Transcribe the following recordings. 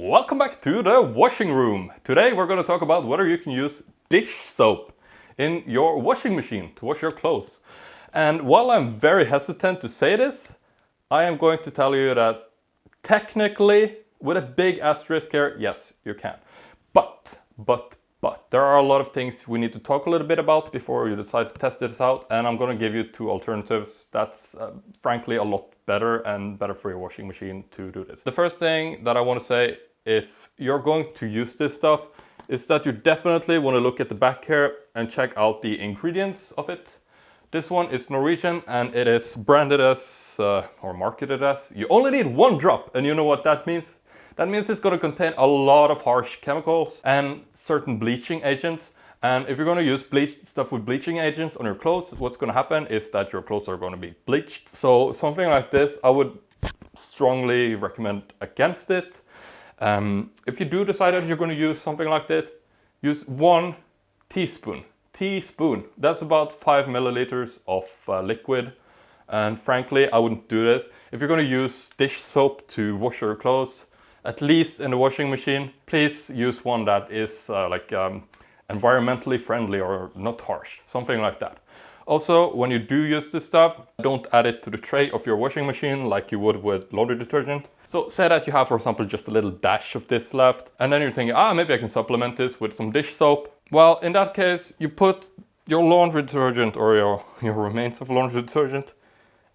Welcome back to the washing room. Today we're going to talk about whether you can use dish soap in your washing machine to wash your clothes. And while I'm very hesitant to say this, I am going to tell you that technically, with a big asterisk here, yes, you can. But, there are a lot of things we need to talk a little bit about before you decide to test this out. And I'm going to give you two alternatives that's frankly a lot better and better for your washing machine to do this. The first thing that I want to say, if you're going to use this stuff, is that you definitely want to look at the back here and check out the ingredients of it. This one is Norwegian and it is branded as, or marketed as, you only need 1 drop. And you know what that means? That means it's going to contain a lot of harsh chemicals and certain bleaching agents. And if you're going to use stuff with bleaching agents on your clothes, what's going to happen is that your clothes are going to be bleached. So something like this, I would strongly recommend against it. If you do decide that you're going to use something like this, use 1 teaspoon. That's about 5 milliliters of liquid. And frankly, I wouldn't do this. If you're going to use dish soap to wash your clothes, at least in the washing machine, please use one that is environmentally friendly or not harsh, something like that. Also, when you do use this stuff, don't add it to the tray of your washing machine like you would with laundry detergent. So say that you have, for example, just a little dash of this left, and then you're thinking, maybe I can supplement this with some dish soap. Well, in that case, you put your laundry detergent or your remains of laundry detergent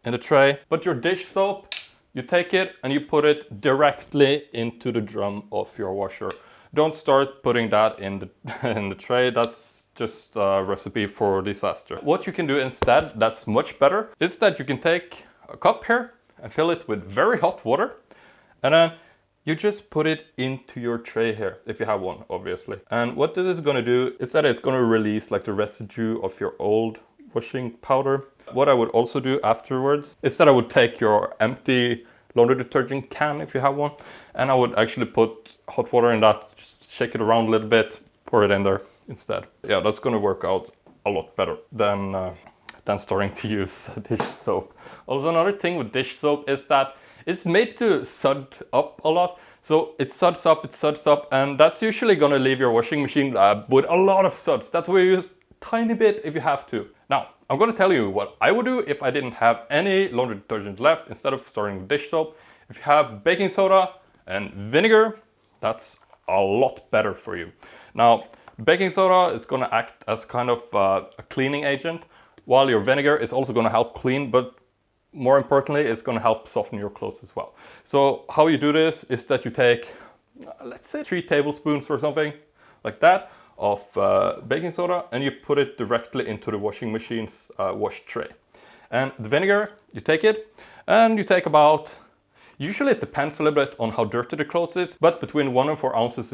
in the tray, but your dish soap, you take it and you put it directly into the drum of your washer. Don't start putting that in the tray. That's just a recipe for disaster. What you can do instead, that's much better, is that you can take a cup here and fill it with very hot water. And then you just put it into your tray here, if you have one, obviously. And what this is going to do is that it's going to release like the residue of your old washing powder. What I would also do afterwards is that I would take your empty laundry detergent can, if you have one, and I would actually put hot water in that, shake it around a little bit, pour it in there instead. Yeah, that's going to work out a lot better than starting to use dish soap. Also, another thing with dish soap is that it's made to sud up a lot. So it suds up, and that's usually going to leave your washing machine with a lot of suds. That's why you use a tiny bit if you have to. Now, I'm going to tell you what I would do if I didn't have any laundry detergent left instead of starting with dish soap. If you have baking soda and vinegar, that's a lot better for you. Now, baking soda is going to act as kind of a cleaning agent, while your vinegar is also going to help clean, but more importantly, it's going to help soften your clothes as well. So how you do this is that you take, let's say 3 tablespoons or something like that of baking soda, and you put it directly into the washing machine's wash tray. And the vinegar, you take it and you take about, usually it depends a little bit on how dirty the clothes is, but between 1 and 4 ounces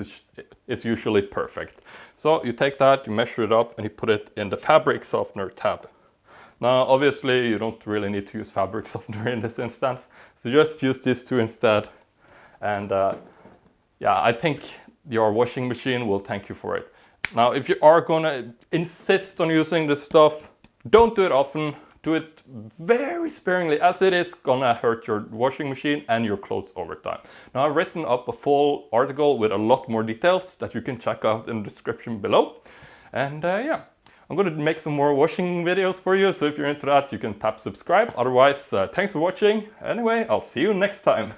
is usually perfect. So you take that, you measure it up, and you put it in the fabric softener tab. Now, obviously, you don't really need to use fabric softener in this instance, so just use these 2 instead. And yeah, I think your washing machine will thank you for it. Now, if you are gonna insist on using this stuff, don't do it often. Do it very sparingly, as it is gonna hurt your washing machine and your clothes over time. Now, I've written up a full article with a lot more details that you can check out in the description below. And yeah, I'm gonna make some more washing videos for you, so if you're into that, you can tap subscribe. Otherwise, thanks for watching. Anyway, I'll see you next time.